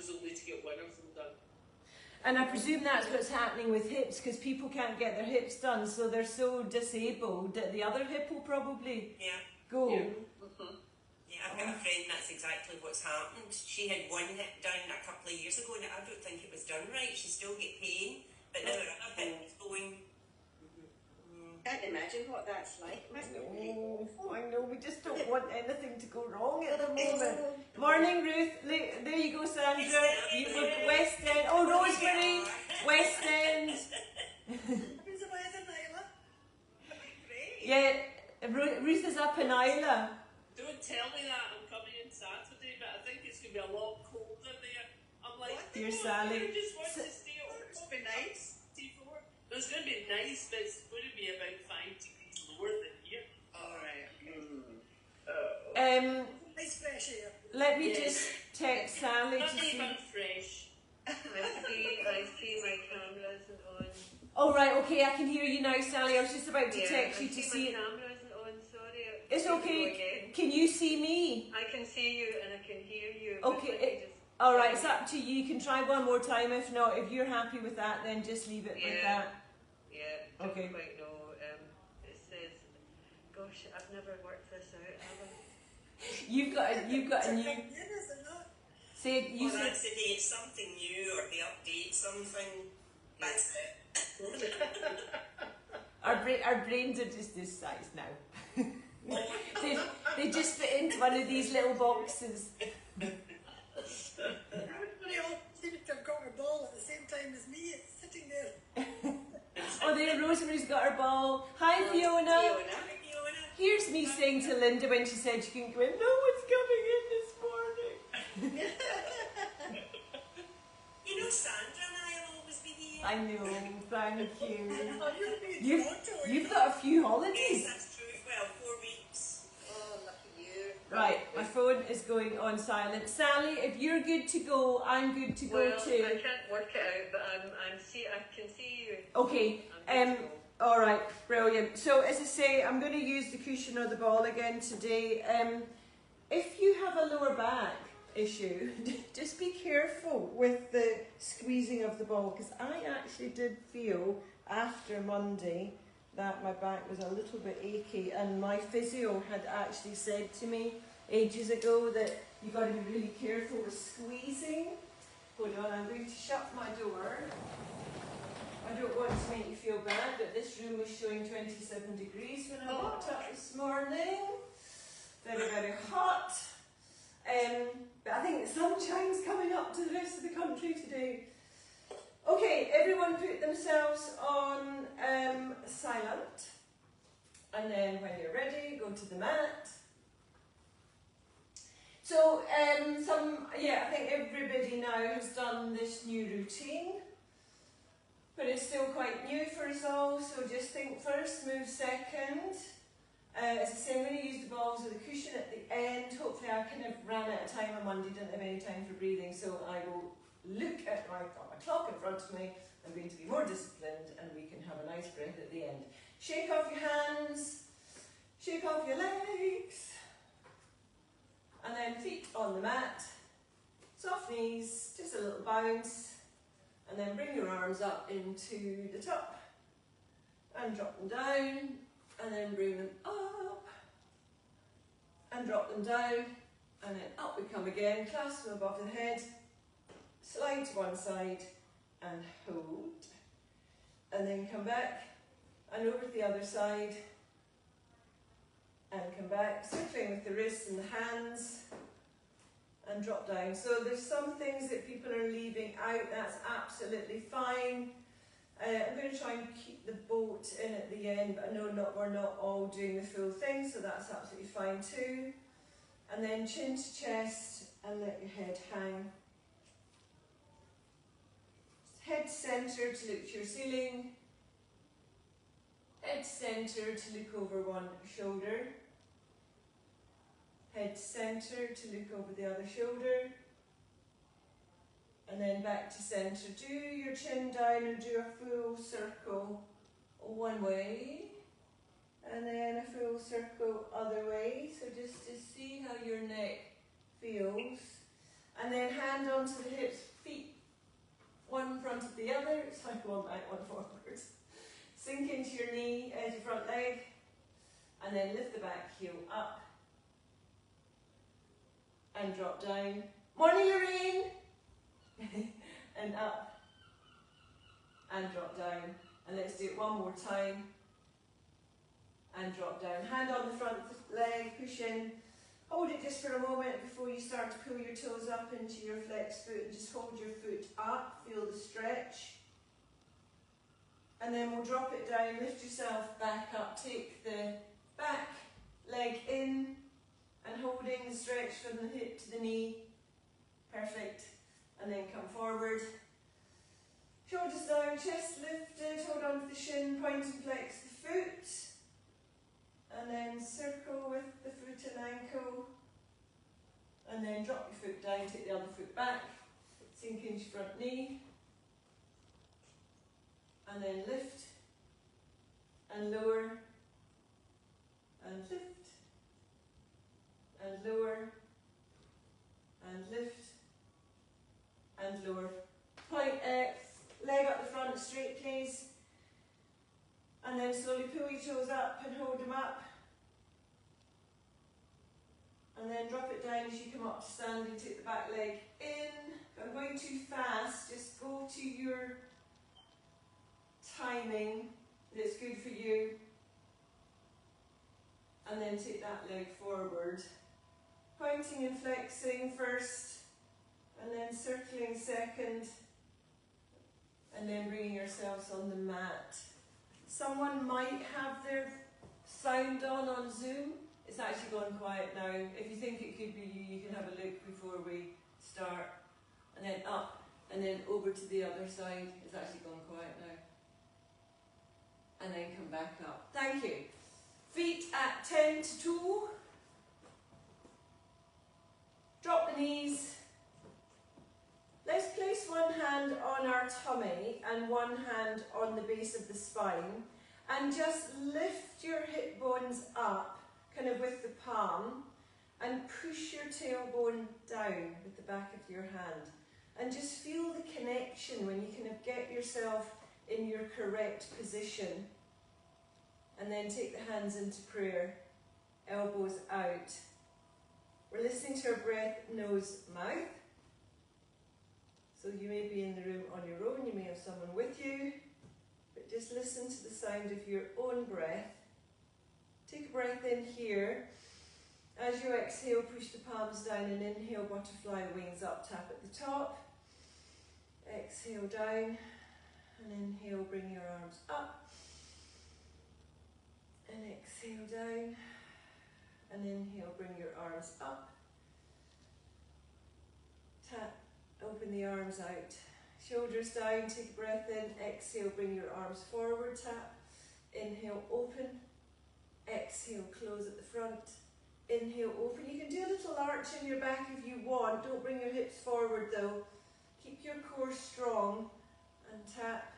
was only to get one of them done. And I presume that's what's happening with hips, because people can't get their hips done, so they're so disabled that the other hip will probably go. Yeah. Yeah, I've got a friend that's exactly what's happened. She had one hip done a couple of years ago and I don't think it was done right. She still get pain, but now her other hip is going. Can't imagine what that's like. I know, we just don't want anything to go wrong at the moment. Morning, Ruth. There you go, Sandra. You were West End. Oh, Rosemary, West End. Yeah, Ruth is up in Isla. Don't tell me that, I'm coming in Saturday, but I think it's going to be a lot colder there. I'm like, dear Sally. I just want to stay at home. It's been nice. It's going to be nice, but it's going to be about 5 degrees lower than here. Alright, okay. Nice fresh air. Let me just text Sally to Not see. even fresh. I see my camera isn't on. Oh right, okay, I can hear you now, Sally. I was just about to text you to see. My camera isn't on, sorry. It's okay. Can you see me? I can see you and I can hear you. Okay. Alright, it's up to you. You can try one more time. If not, if you're happy with that, then just leave it with that. Yeah, don't okay. quite know. It says, gosh, I've never worked this out, have I? You've got a new. Say you said. That's the day it's something new or they update something. That's it. Our brains are just this size now. they just fit into one of these little boxes. Everybody all seems to have got her ball at the same time as me. It's sitting there. Oh, there, Rosemary's got her ball. Hi, Fiona. Here's me saying to Linda when she said she couldn't go in, no one's coming in this morning. You know, Sandra and I will always be here. I know, thank you. You've got a few holidays. Yes, that's true. Well, 4 weeks. Oh, lucky you. Right, my phone is going on silent. Sally, if you're good to go, I'm good to go too. I can't work it out, but I can see you. Okay. All right, brilliant. So as I say, I'm going to use the cushion or the ball again today. If you have a lower back issue, just be careful with the squeezing of the ball, because I actually did feel after Monday that my back was a little bit achy, and my physio had actually said to me ages ago that you've got to be really careful with squeezing. Hold on, I'm going to shut my door. I don't want to make you feel bad, but this room was showing 27 degrees when I walked up this morning. Very, very hot. But I think the sunshine's coming up to the rest of the country today. Okay, everyone put themselves on silent. And then when you're ready, go to the mat. So, I think everybody now has done this new routine. But it's still quite new for us all, so just think first, move second. As I say, I'm going to use the balls with the cushion at the end. Hopefully I kind of ran out of time on Monday, didn't have any time for breathing, so I will look at my clock in front of me. I'm going to be more disciplined and we can have a nice breath at the end. Shake off your hands, shake off your legs, and then feet on the mat. Soft knees, just a little bounce. And then bring your arms up into the top and drop them down, and then bring them up and drop them down, and then up we come again, clasp them above the head, slide to one side and hold, and then come back and over to the other side and come back, circling with the wrists and the hands. And drop down. So there's some things that people are leaving out, that's absolutely fine. I'm going to try and keep the boat in at the end, but I know we're not all doing the full thing, so that's absolutely fine too. And then chin to chest and let your head hang. Head centre to look to your ceiling. Head centre to look over one shoulder. Head centre to look over the other shoulder, and then back to centre. Do your chin down and do a full circle one way, and then a full circle other way, so just to see how your neck feels. And then hand onto the hips, feet one in front of the other. It's like one back, one forward. Sink into your knee, edge of front leg, and then lift the back heel up and drop down. Morning, Lorraine! And up and drop down. And let's do it one more time. And drop down. Hand on the front leg, push in. Hold it just for a moment before you start to pull your toes up into your flexed foot, and just hold your foot up, feel the stretch. And then we'll drop it down, lift yourself back up, take the back leg in and holding the stretch from the hip to the knee. Perfect. And then come forward. Shoulders down, chest lifted, hold on to the shin, point and flex the foot. And then circle with the foot and ankle. And then drop your foot down, take the other foot back, sink into your front knee. And then lift and lower and lift and lower and lift and lower. Point leg up the front straight, please. And then slowly pull your toes up and hold them up. And then drop it down as you come up to standing. Take the back leg in. If I'm going too fast, just go to your timing that's good for you, and then take that leg forward, pointing and flexing first, and then circling second, and then bringing yourselves on the mat. Someone might have their sound on Zoom. It's actually gone quiet now. If you think it could be you, you can have a look before we start, and then up and then over to the other side. It's actually gone quiet now. And then come back up. Thank you. Feet at 10 to 2. Drop the knees. Let's place one hand on our tummy and one hand on the base of the spine, and just lift your hip bones up, kind of with the palm, and push your tailbone down with the back of your hand. And just feel the connection when you kind of get yourself in your correct position. And then take the hands into prayer, elbows out. We're listening to our breath, nose, mouth. So you may be in the room on your own, you may have someone with you, but just listen to the sound of your own breath. Take a breath in here. As you exhale, push the palms down and inhale, butterfly wings up, tap at the top. Exhale down and inhale, bring your arms up. And exhale down and inhale, bring your arms up. Tap, open the arms out. Shoulders down, take a breath in. Exhale, bring your arms forward, tap. Inhale, open. Exhale, close at the front. Inhale, open. You can do a little arch in your back if you want. Don't bring your hips forward though. Keep your core strong and tap.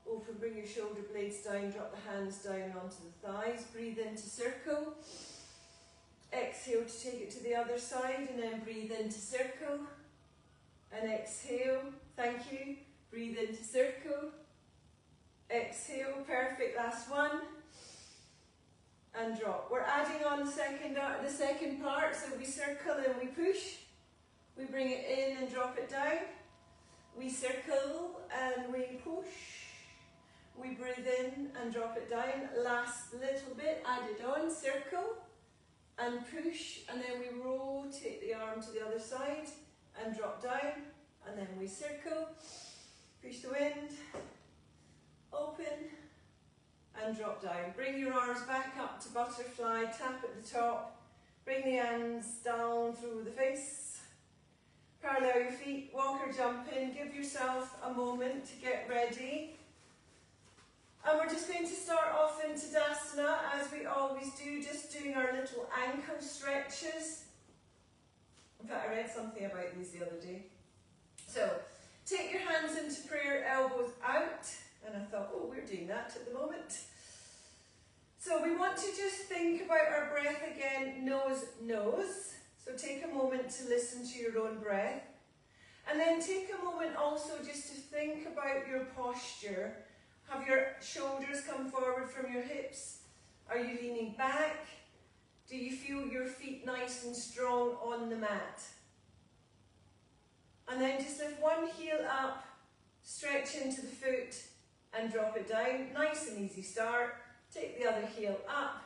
Open, bring your shoulder blades down, drop the hands down onto the thighs. Breathe into circle. Exhale to take it to the other side, and then breathe into circle. And exhale. Thank you. Breathe into circle. Exhale. Perfect. Last one. And drop. We're adding on the second part. So we circle and we push. We bring it in and drop it down. We circle and we push. We breathe in and drop it down. Last little bit, add it on, circle and push, and then we rotate the arm to the other side and drop down, and then we circle, push the wind, open and drop down. Bring your arms back up to butterfly, tap at the top, bring the hands down through the face, parallel your feet, walk or jump in, give yourself a moment to get ready. And we're just going to start off in Tadasana, as we always do, just doing our little ankle stretches. In fact, I read something about these the other day. So, take your hands into prayer, elbows out. And I thought, oh, we're doing that at the moment. So we want to just think about our breath again, nose, nose. So take a moment to listen to your own breath. And then take a moment also just to think about your posture. Have your shoulders come forward from your hips? Are you leaning back? Do you feel your feet nice and strong on the mat? And then just lift one heel up, stretch into the foot and drop it down. Nice and easy start. Take the other heel up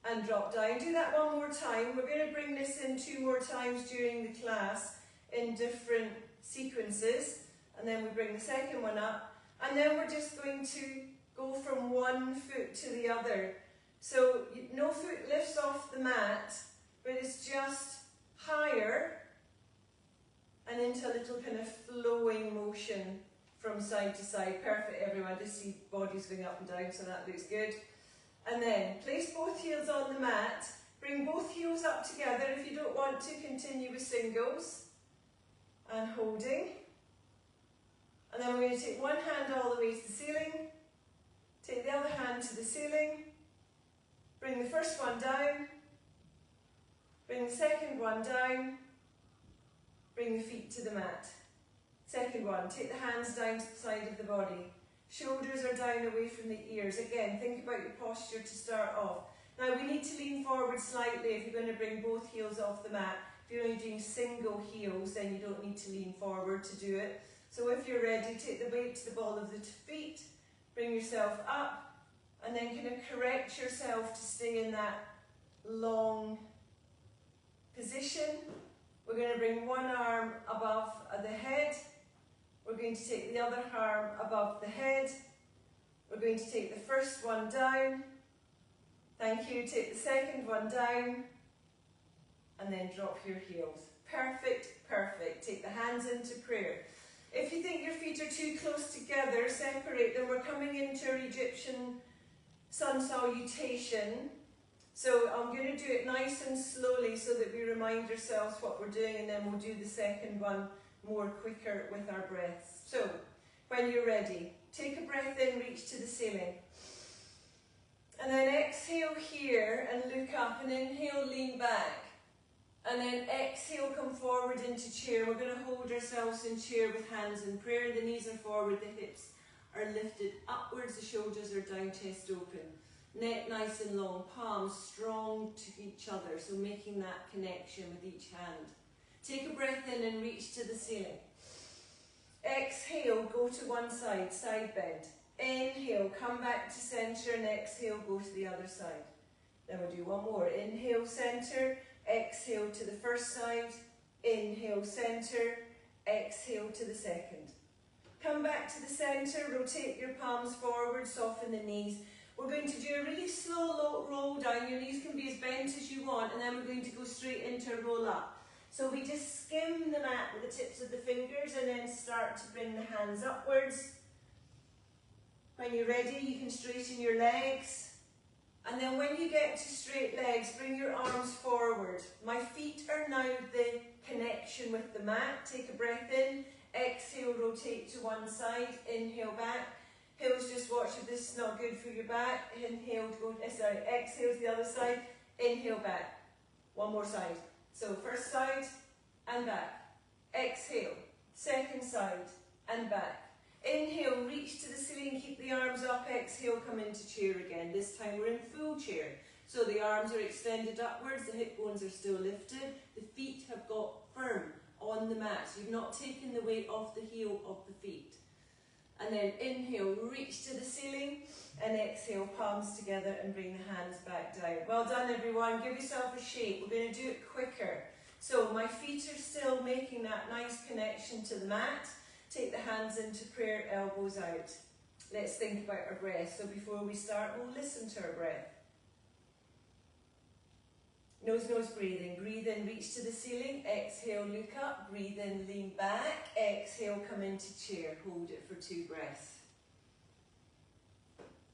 and drop down. Do that one more time. We're going to bring this in 2 more times during the class in different sequences. And then we bring the second one up. And then we're just going to go from one foot to the other. So no foot lifts off the mat, but it's just higher and into a little kind of flowing motion from side to side. Perfect, everyone. Just see bodies going up and down, so that looks good. And then place both heels on the mat. Bring both heels up together if you don't want to continue with singles. And holding. And then we're going to take one hand all the way to the ceiling. Take the other hand to the ceiling. Bring the first one down. Bring the second one down. Bring the feet to the mat. Second one, take the hands down to the side of the body. Shoulders are down away from the ears. Again, think about your posture to start off. Now we need to lean forward slightly if you're going to bring both heels off the mat. If you're only doing single heels, then you don't need to lean forward to do it. So if you're ready, take the weight to the ball of the feet, bring yourself up, and then kind of correct yourself to stay in that long position. We're going to bring one arm above the head. We're going to take the other arm above the head. We're going to take the first one down. Thank you. Take the second one down. And then drop your heels. Perfect, perfect. Take the hands into prayer. If you think your feet are too close together, separate them. We're coming into our Egyptian sun salutation. So I'm going to do it nice and slowly so that we remind ourselves what we're doing, and then we'll do the second one more quicker with our breaths. So when you're ready, take a breath in, reach to the ceiling. And then exhale here and look up, and inhale, lean back. And then exhale, come forward into chair. We're going to hold ourselves in chair with hands in prayer. The knees are forward, the hips are lifted upwards, the shoulders are down, chest open. Neck nice and long, palms strong to each other, so making that connection with each hand. Take a breath in and reach to the ceiling. Exhale, go to one side, side bend. Inhale, come back to centre, and exhale, go to the other side. Then we'll do one more. Inhale, centre, exhale to the first side, inhale, centre, exhale to the second. Come back to the centre, rotate your palms forward, soften the knees. We're going to do a really slow roll down. Your knees can be as bent as you want, and then we're going to go straight into a roll up. So we just skim the mat with the tips of the fingers and then start to bring the hands upwards. When you're ready, you can straighten your legs. And then when you get to straight legs, bring your arms forward. My feet are now the connection with the mat. Take a breath in. Exhale, rotate to one side. Inhale back. Hills, just watch if this is not good for your back. Inhale, exhale to the other side. Inhale back. One more side. So first side and back. Exhale. Second side and back. Inhale, reach to the ceiling, keep the arms up. Exhale, come into chair again. This time we're in full chair. So the arms are extended upwards, the hip bones are still lifted. The feet have got firm on the mat. So you've not taken the weight off the heel of the feet. And then inhale, reach to the ceiling, and exhale, palms together and bring the hands back down. Well done, everyone. Give yourself a shake. We're going to do it quicker. So my feet are still making that nice connection to the mat. Take the hands into prayer, elbows out. Let's think about our breath. So before we start, we'll listen to our breath. Nose, breathing. Breathe in, reach to the ceiling. Exhale, look up. Breathe in, lean back. Exhale, come into chair. Hold it for 2 breaths.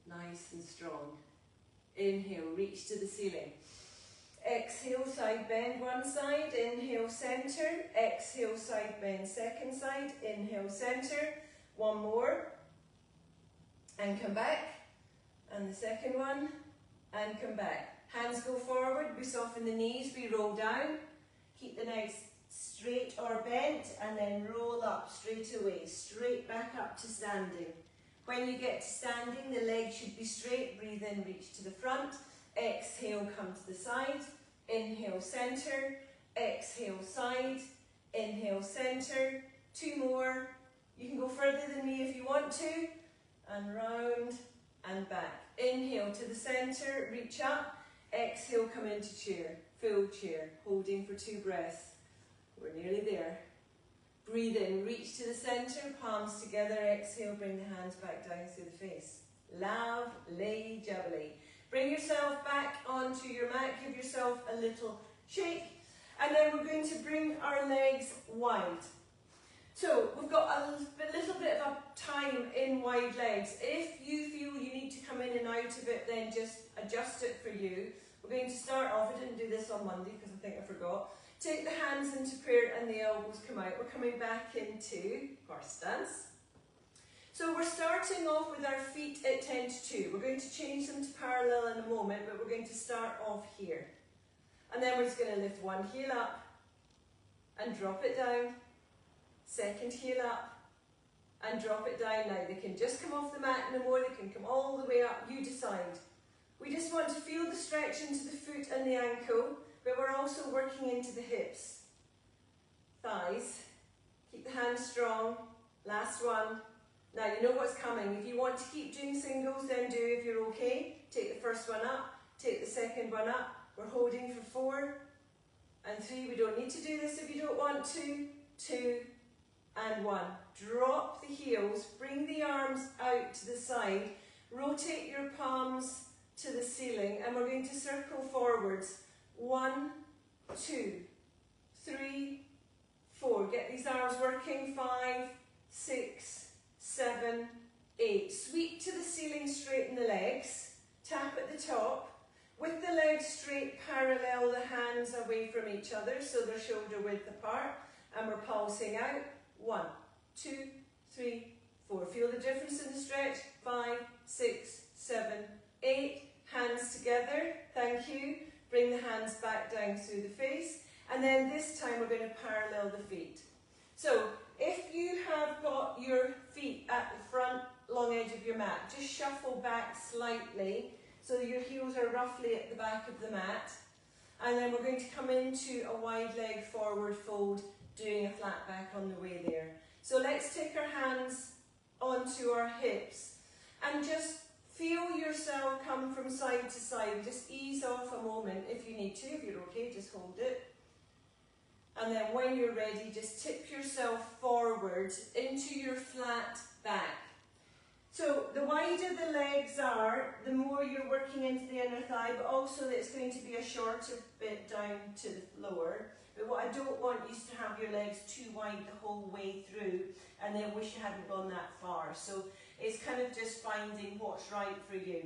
Nice and strong. Inhale, reach to the ceiling. Exhale, side bend one side. Inhale, centre. Exhale, side bend second side. Inhale, centre. One more. And come back. And the second one. And come back. Hands go forward, we soften the knees, we roll down. Keep the legs straight or bent and then roll up straight away, straight back up to standing. When you get to standing, the legs should be straight. Breathe in, reach to the front. Exhale, come to the side. Inhale, centre. Exhale, side. Inhale, centre. 2 more. You can go further than me if you want to. And round and back. Inhale to the centre, reach up. Exhale, come into chair. Full chair, holding for 2 breaths. We're nearly there. Breathe in, reach to the centre, palms together. Exhale, bring the hands back down through the face. Lovely jubbly. Bring yourself back onto your mat. Give yourself a little shake. And then we're going to bring our legs wide. So we've got a little bit of a time in wide legs. If you feel you need to come in and out of it, then just adjust it for you. We're going to start off, I didn't do this on Monday because I think I forgot. Take the hands into prayer and the elbows come out. We're coming back into horse stance. So we're starting off with our feet at 10 to 2. We're going to change them to parallel in a moment, but we're going to start off here. And then we're just going to lift one heel up and drop it down. Second heel up and drop it down. Now they can just come off the mat no more, they can come all the way up, you decide. We just want to feel the stretch into the foot and the ankle, but we're also working into the hips. Thighs. Keep the hands strong. Last one. Now you know what's coming. If you want to keep doing singles, then do if you're okay. Take the first one up, take the second one up. We're holding for 4 and 3. We don't need to do this if you don't want to. 2 and 1. Drop the heels, bring the arms out to the side, rotate your palms to the ceiling, and we're going to circle forwards. 1, 2, 3, 4. Get these arms working. 5, 6, 7, 8. Sweep to the ceiling, straighten the legs. Tap at the top. With the legs straight, parallel the hands away from each other so they're shoulder width apart. And we're pulsing out. 1, 2, 3, 4. Feel the difference in the stretch. 5, 6, 7, 8. Hands together. Thank you. Bring the hands back down through the face. And then this time we're going to parallel the feet. So if you have got your feet at the front long edge of your mat, just shuffle back slightly so your heels are roughly at the back of the mat. And then we're going to come into a wide leg forward fold, doing a flat back on the way there. So let's take our hands onto our hips and just feel yourself come from side to side. Just ease off a moment if you need to. If you're okay, just hold it. And then when you're ready, just tip yourself forward into your flat back. So the wider the legs are, the more you're working into the inner thigh, but also it's going to be a shorter bit down to the floor. But what I don't want is to have your legs too wide the whole way through and then wish you hadn't gone that far. So it's kind of just finding what's right for you.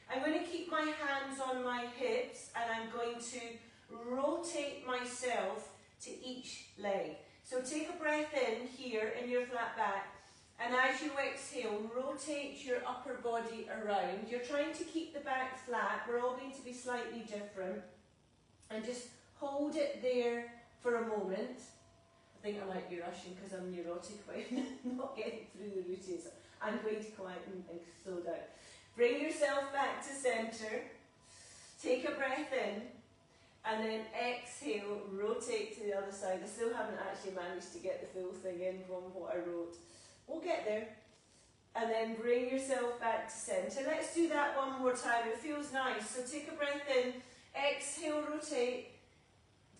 I'm going to keep my hands on my hips and I'm going to rotate myself to each leg. So take a breath in here in your flat back, and as you exhale, rotate your upper body around. You're trying to keep the back flat. We're all going to be slightly different. And just hold it there for a moment. I think I might be rushing because I'm neurotic by not getting through the routines. I'm going to quieten and slow down. Bring yourself back to centre. Take a breath in. And then exhale, rotate to the other side. I still haven't actually managed to get the full thing in from what I wrote. We'll get there. And then bring yourself back to centre. Let's do that one more time. It feels nice. So take a breath in. Exhale, rotate.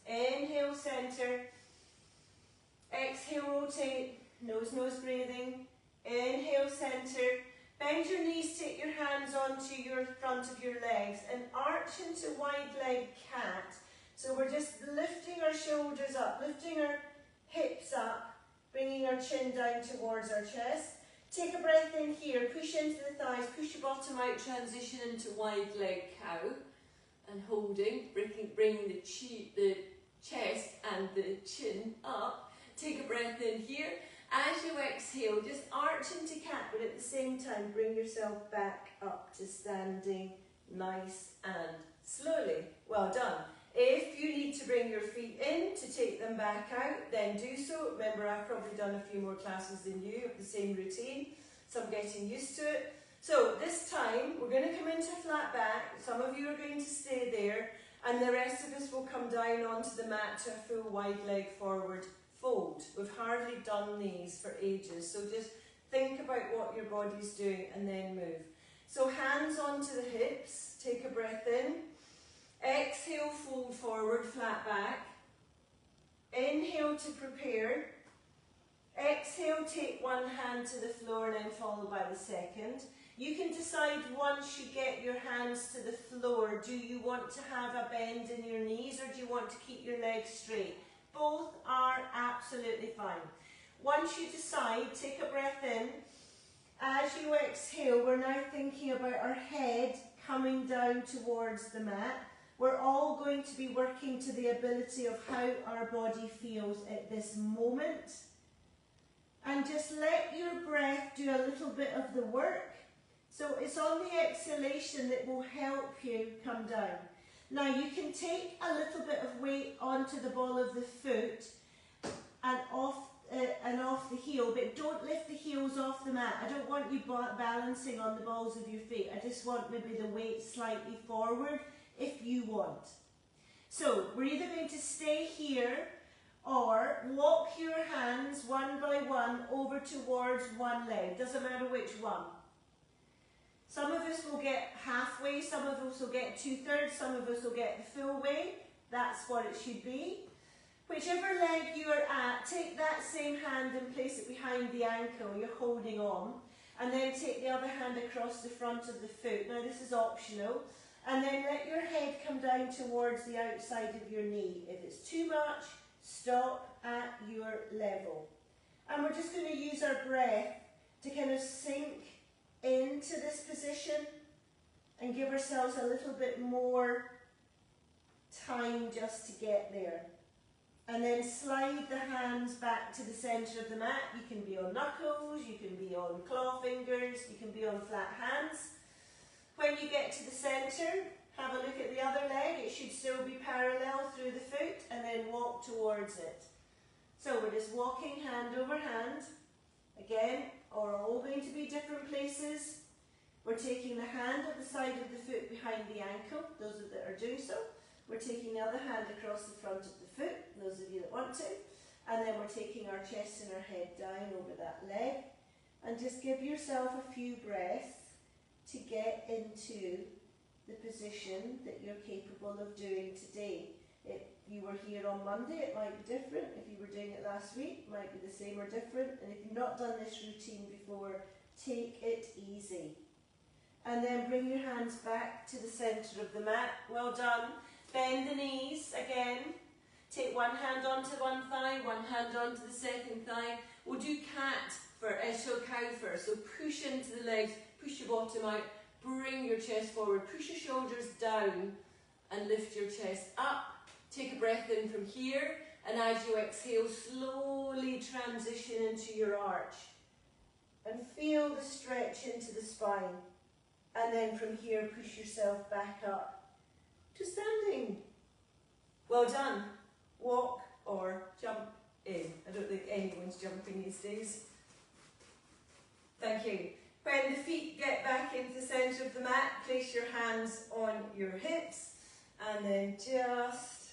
Inhale, centre. Exhale, rotate. Nose breathing. Inhale, centre. Bend your knees, take your hands onto your front of your legs and arch into wide leg cat. So we're just lifting our shoulders up, lifting our hips up, bringing our chin down towards our chest. Take a breath in here, push into the thighs, push your bottom out, transition into wide leg cow. And holding, bringing the chest and the chin up. Take a breath in here. As you exhale, just arch into cat, but at the same time, bring yourself back up to standing nice and slowly. Well done. If you need to bring your feet in to take them back out, then do so. Remember, I've probably done a few more classes than you of the same routine, so I'm getting used to it. So this time, we're going to come into flat back. Some of you are going to stay there, and the rest of us will come down onto the mat to a full wide leg forward fold. We've hardly done these for ages, so just think about what your body's doing and then move. So hands onto the hips, take a breath in. Exhale, fold forward, flat back. Inhale to prepare. Exhale, take one hand to the floor and then follow by the second. You can decide once you get your hands to the floor, do you want to have a bend in your knees or do you want to keep your legs straight? Both are absolutely fine. Once you decide, take a breath in. As you exhale, we're now thinking about our head coming down towards the mat. We're all going to be working to the ability of how our body feels at this moment. And just let your breath do a little bit of the work. So it's on the exhalation that will help you come down. Now you can take a little bit of weight onto the ball of the foot and off the heel, but don't lift the heels off the mat. I don't want you balancing on the balls of your feet. I just want maybe the weight slightly forward if you want. So we're either going to stay here or walk your hands one by one over towards one leg. Doesn't matter which one. Some of us will get halfway, some of us will get 2/3, some of us will get the full way. That's what it should be. Whichever leg you are at, take that same hand and place it behind the ankle you're holding on, and then take the other hand across the front of the foot. Now this is optional. And then let your head come down towards the outside of your knee. If it's too much, stop at your level. And we're just going to use our breath to kind of sink into this position and give ourselves a little bit more time just to get there. And then slide the hands back to the centre of the mat. You can be on knuckles, you can be on claw fingers, you can be on flat hands. When you get to the centre, have a look at the other leg. It should still be parallel through the foot, and then walk towards it. So we're just walking hand over hand. Again, are all going to be different places. We're taking the hand at the side of the foot behind the ankle, those that are doing so. We're taking the other hand across the front of the foot, those of you that want to. And then we're taking our chest and our head down over that leg. And just give yourself a few breaths to get into the position that you're capable of doing today. If you were here on Monday, it might be different. If you were doing it last week, it might be the same or different. And if you've not done this routine before, take it easy. And then bring your hands back to the centre of the mat. Well done. Bend the knees again. Take one hand onto one thigh, one hand onto the second thigh. We'll do cat first, so cow first. So push into the legs. Push your bottom out, bring your chest forward, push your shoulders down and lift your chest up. Take a breath in from here, and as you exhale, slowly transition into your arch. And feel the stretch into the spine. And then from here, push yourself back up to standing. Well done. Walk or jump in. I don't think anyone's jumping these days. Thank you. When the feet get back into the centre of the mat, place your hands on your hips and then just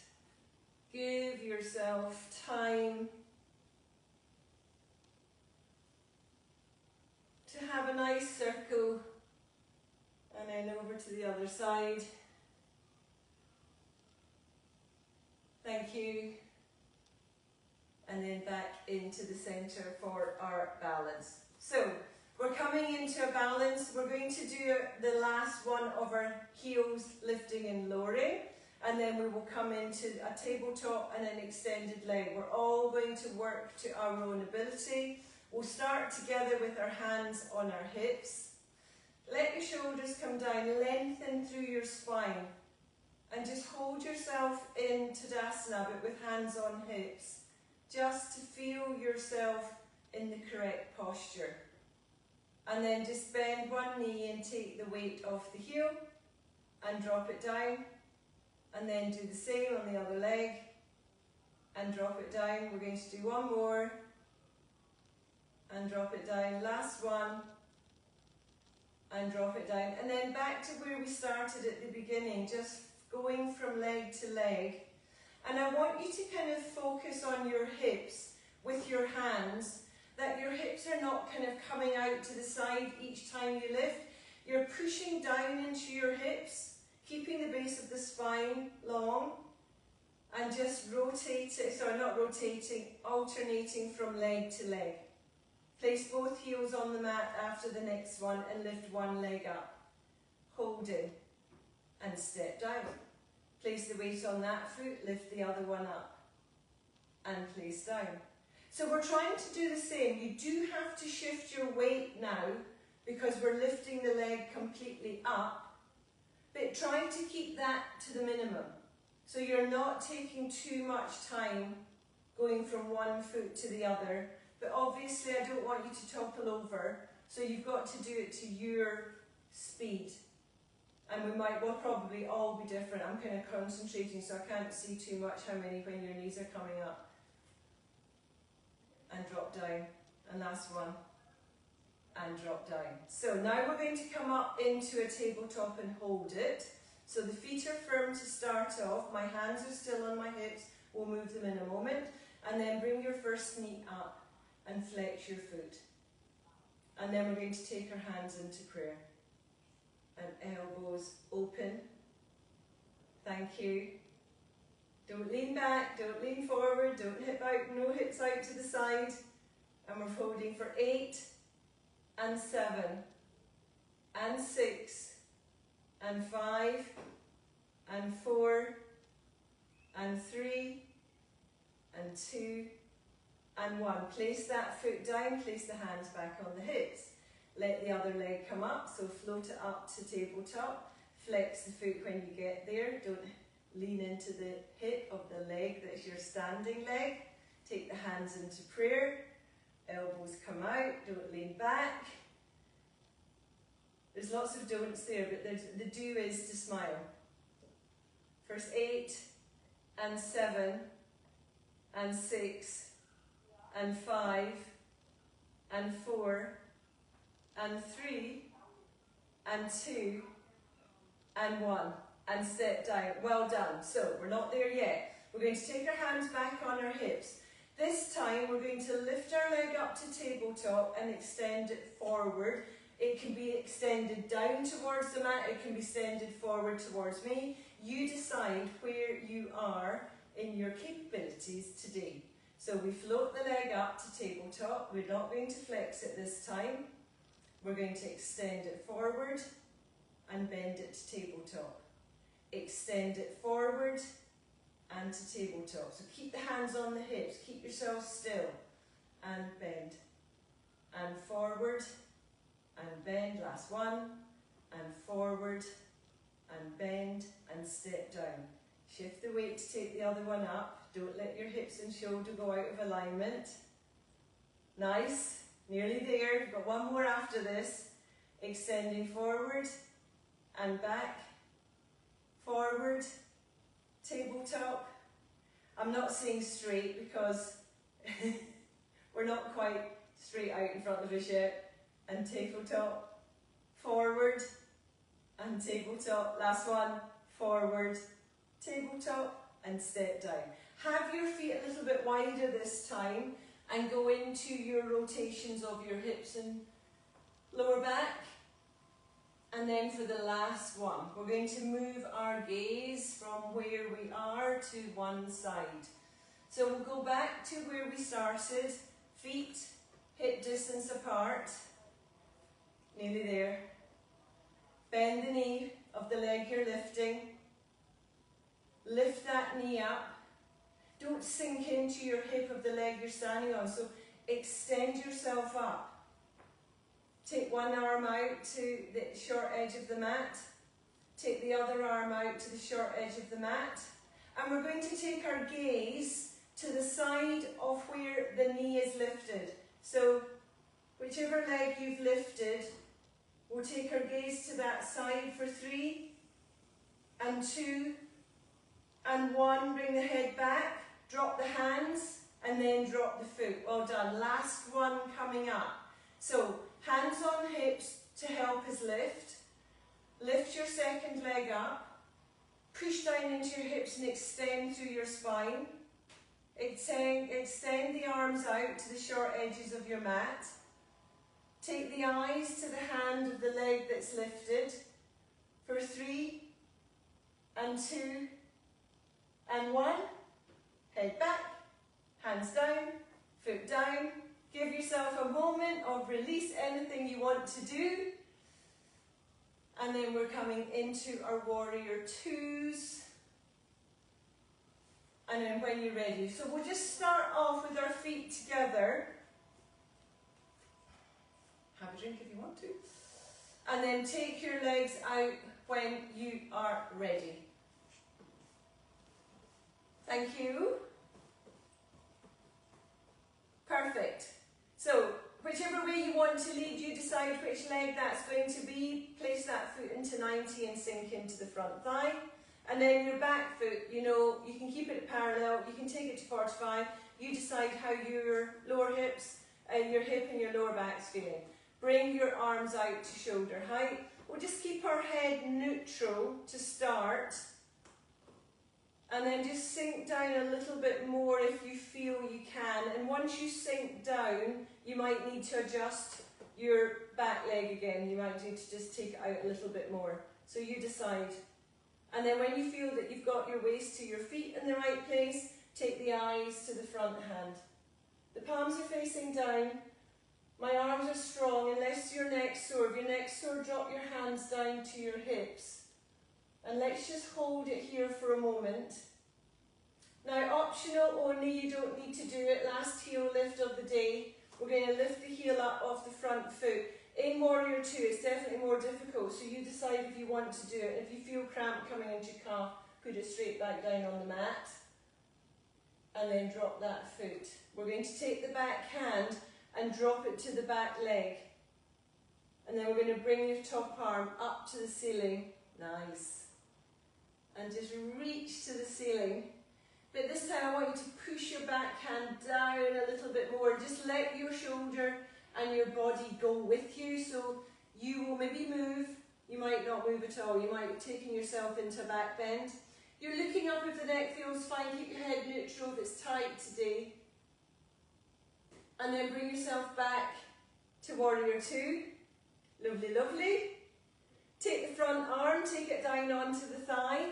give yourself time to have a nice circle, and then over to the other side. Thank you. And then back into the centre for our balance. So, we're coming into a balance. We're going to do the last one of our heels lifting and lowering, and then we will come into a tabletop and an extended leg. We're all going to work to our own ability. We'll start together with our hands on our hips. Let your shoulders come down, lengthen through your spine, and just hold yourself in Tadasana, but with hands on hips, just to feel yourself in the correct posture. And then just bend one knee and take the weight off the heel and drop it down. and then do the same on the other leg and drop it down. We're going to do one more and drop it down. Last one and drop it down. And then back to where we started at the beginning, just going from leg to leg. And I want you to kind of focus on your hips with your hands, that your hips are not kind of coming out to the side each time you lift. You're pushing down into your hips, keeping the base of the spine long, and just alternating from leg to leg. Place both heels on the mat after the next one and lift one leg up. Hold in and step down. Place the weight on that foot, lift the other one up and place down. So we're trying to do the same. You do have to shift your weight now because we're lifting the leg completely up, but try to keep that to the minimum. So you're not taking too much time going from one foot to the other, but obviously I don't want you to topple over, so you've got to do it to your speed. And we'll probably all be different. I'm kind of concentrating so I can't see too much how many when your knees are coming up. And drop down. And last one. And drop down. So now we're going to come up into a tabletop and hold it. So the feet are firm to start off. My hands are still on my hips. We'll move them in a moment. And then bring your first knee up and flex your foot. And then we're going to take our hands into prayer. And elbows open. Thank you. Don't lean back, don't lean forward, don't hip out, no hips out to the side. And we're holding for 8 and 7 and 6 and 5 and 4 and 3 and 2 and 1. Place that foot down, place the hands back on the hips. Let the other leg come up, so float it up to tabletop. Flex the foot when you get there. Don't lean into the hip of the leg that's your standing leg. Take the hands into prayer. Elbows come out, don't lean back. There's lots of don'ts there, but the do is to smile. First 8 and 7 and 6 and 5 and 4 and 3 and 2 and 1 and step down. Well done. So we're not there yet. We're going to take our hands back on our hips. This time we're going to lift our leg up to tabletop and extend it forward. It can be extended down towards the mat, it can be extended forward towards me. You decide where you are in your capabilities today. So we float the leg up to tabletop. We're not going to flex it this time. We're going to extend it forward and bend it to tabletop. Extend it forward and to tabletop. So keep the hands on the hips, keep yourself still and bend. And forward and bend, last one, and forward and bend and step down. Shift the weight to take the other one up. Don't let your hips and shoulder go out of alignment. Nice, nearly there. We've got one more after this. Extending forward and back, forward, tabletop. I'm not saying straight because we're not quite straight out in front of us yet. And tabletop, forward and tabletop. Last one, forward, tabletop and step down. Have your feet a little bit wider this time and go into your rotations of your hips and lower back. And then for the last one, we're going to move our gaze from where we are to one side. So we'll go back to where we started, feet hip distance apart, nearly there. Bend the knee of the leg you're lifting. Lift that knee up. Don't sink into your hip of the leg you're standing on, so extend yourself up. Take one arm out to the short edge of the mat. Take the other arm out to the short edge of the mat. And we're going to take our gaze to the side of where the knee is lifted. So whichever leg you've lifted, we'll take our gaze to that side for 3 and 2 and 1, bring the head back, drop the hands, and then drop the foot. Well done. Last one coming up. So, hands on hips to help us lift. Lift your second leg up. Push down into your hips and extend through your spine. Extend the arms out to the short edges of your mat. Take the eyes to the hand of the leg that's lifted. For 3, and 2, and 1. Head back, hands down, foot down. Give yourself a moment of release anything you want to do. And then we're coming into our warrior 2s. And then when you're ready. So we'll just start off with our feet together. Have a drink if you want to. And then take your legs out when you are ready. Thank you. Perfect. So, whichever way you want to lead, you decide which leg that's going to be. Place that foot into 90 and sink into the front thigh. And then your back foot, you know, you can keep it parallel, you can take it to 45. You decide how your lower hips, your hip and your lower back's feeling. Bring your arms out to shoulder height. We'll just keep our head neutral to start. And then just sink down a little bit more if you feel you can. And once you sink down, you might need to adjust your back leg again. You might need to just take it out a little bit more. So you decide. And then when you feel that you've got your waist to your feet in the right place, take the eyes to the front hand. The palms are facing down. My arms are strong unless your neck's sore. If your neck's sore, drop your hands down to your hips. And let's just hold it here for a moment. Now, optional only, you don't need to do it. Last heel lift of the day. We're going to lift the heel up off the front foot. In Warrior 2, it's definitely more difficult, so you decide if you want to do it. If you feel cramp coming into your calf, put it straight back down on the mat. And then drop that foot. We're going to take the back hand and drop it to the back leg. And then we're going to bring your top arm up to the ceiling. Nice. And just reach to the ceiling. But this time I want you to push your back hand down a little bit more. Just let your shoulder and your body go with you. So you will maybe move. You might not move at all. You might be taking yourself into a back bend. You're looking up if the neck feels fine. Keep your head neutral if it's tight today. And then bring yourself back to Warrior 2. Lovely, lovely. Take the front arm, take it down onto the thigh.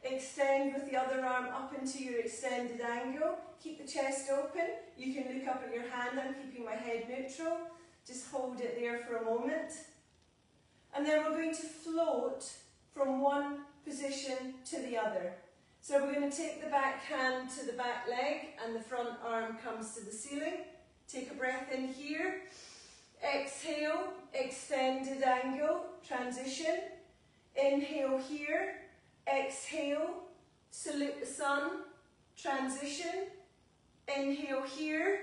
Extend with the other arm up into your extended angle. Keep the chest open. You can look up at your hand. I'm keeping my head neutral. Just hold it there for a moment. And then we're going to float from one position to the other. So we're going to take the back hand to the back leg and the front arm comes to the ceiling. Take a breath in here. Exhale, extended angle, transition. Inhale here. Exhale, salute the sun, transition. Inhale here,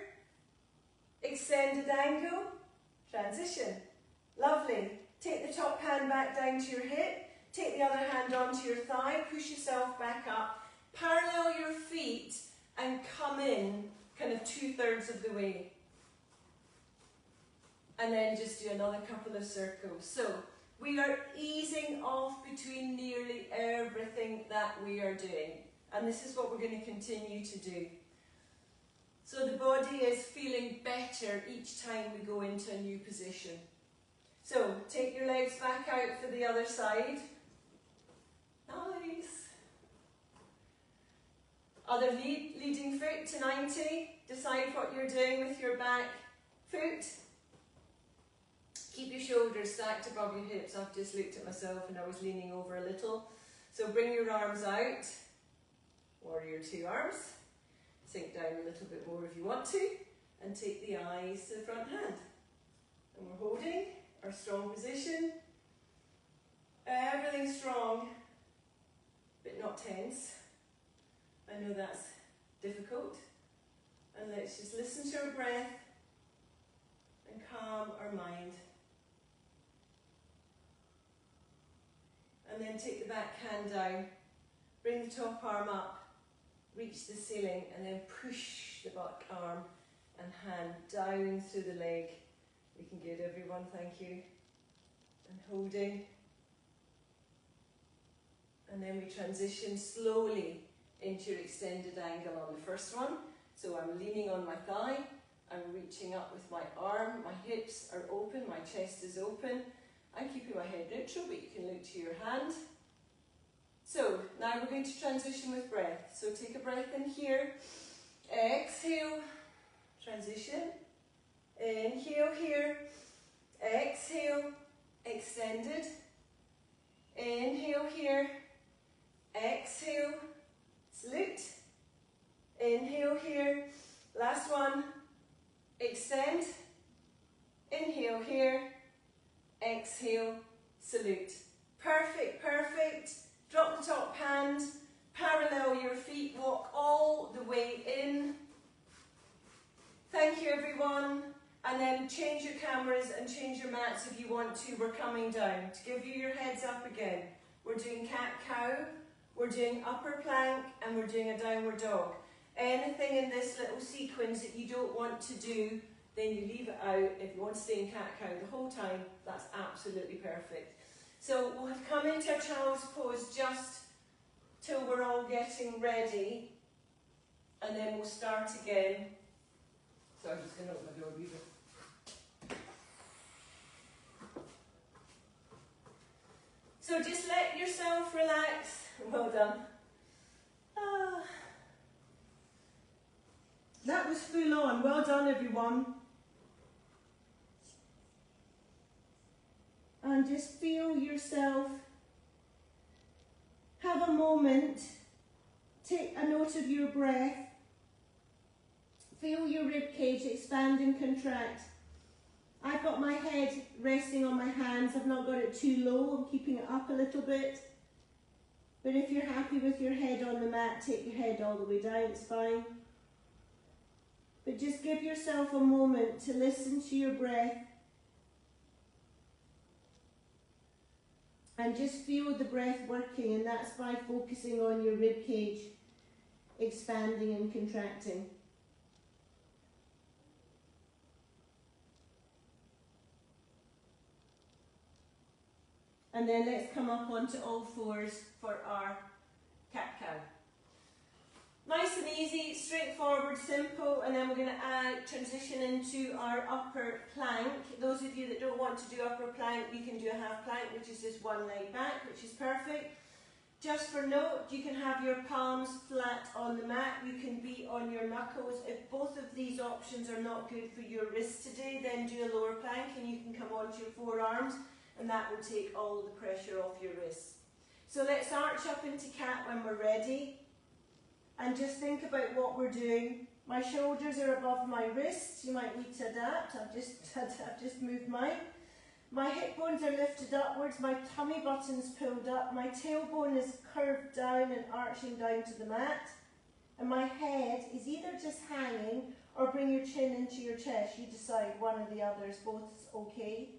extended angle, transition. Lovely. Take the top hand back down to your hip. Take the other hand onto your thigh. Push yourself back up. Parallel your feet and come in kind of 2/3 of the way. And then just do another couple of circles. So we are easing off between nearly everything that we are doing. And this is what we're going to continue to do. So the body is feeling better each time we go into a new position. So take your legs back out for the other side. Nice. Other leading foot to 90. Decide what you're doing with your back foot. Keep your shoulders stacked above your hips. I've just looked at myself and I was leaning over a little. So bring your arms out. Warrior 2 arms. Sink down a little bit more if you want to. And take the eyes to the front hand. And we're holding our strong position. Everything's strong, but not tense. I know that's difficult. And let's just listen to our breath and calm our mind. And then take the back hand down. Bring the top arm up, reach the ceiling, and then push the back arm and hand down through the leg. Looking good, everyone, thank you. And holding. And then we transition slowly into your extended angle on the first one. So I'm leaning on my thigh, I'm reaching up with my arm, my hips are open, my chest is open. I'm keeping my head neutral, but you can look to your hand. So now we're going to transition with breath. So take a breath in here, exhale, transition, inhale here, exhale, extended, inhale here, exhale, salute, inhale here, last one, extend, inhale here, exhale, salute. Perfect, perfect. Drop the top hand, parallel your feet, walk all the way in. Thank you, everyone. And then change your cameras and change your mats if you want to. We're coming down. To give you your heads up again, we're doing cat-cow, we're doing upper plank, and we're doing a downward dog. Anything in this little sequence that you don't want to do, then you leave it out. If you want to stay in cat-cow the whole time, that's absolutely perfect. So we'll come into our child's pose just till we're all getting ready, and then we'll start again. So I'm just going to open my door a wee bit. So just let yourself relax. Well done. That was full on. Well done, everyone. And just feel yourself. Have a moment. Take a note of your breath. Feel your rib cage expand and contract. I've got my head resting on my hands. I've not got it too low. I'm keeping it up a little bit. But if you're happy with your head on the mat, take your head all the way down. It's fine. But just give yourself a moment to listen to your breath. And just feel the breath working, and that's by focusing on your rib cage expanding and contracting. And then let's come up onto all fours for our cat-cow. Nice and easy, straightforward, simple, and then we're going to transition into our upper plank. Those of you that don't want to do upper plank, you can do a half plank, which is just one leg back, which is perfect. Just for note, you can have your palms flat on the mat, you can be on your knuckles. If both of these options are not good for your wrist today, then do a lower plank and you can come onto your forearms, and that will take all the pressure off your wrists. So let's arch up into cat when we're ready. And just think about what we're doing. My shoulders are above my wrists. You might need to adapt. I've just moved mine. My hip bones are lifted upwards. My tummy button's pulled up. My tailbone is curved down and arching down to the mat. And my head is either just hanging or bring your chin into your chest. You decide, one or the other is both okay.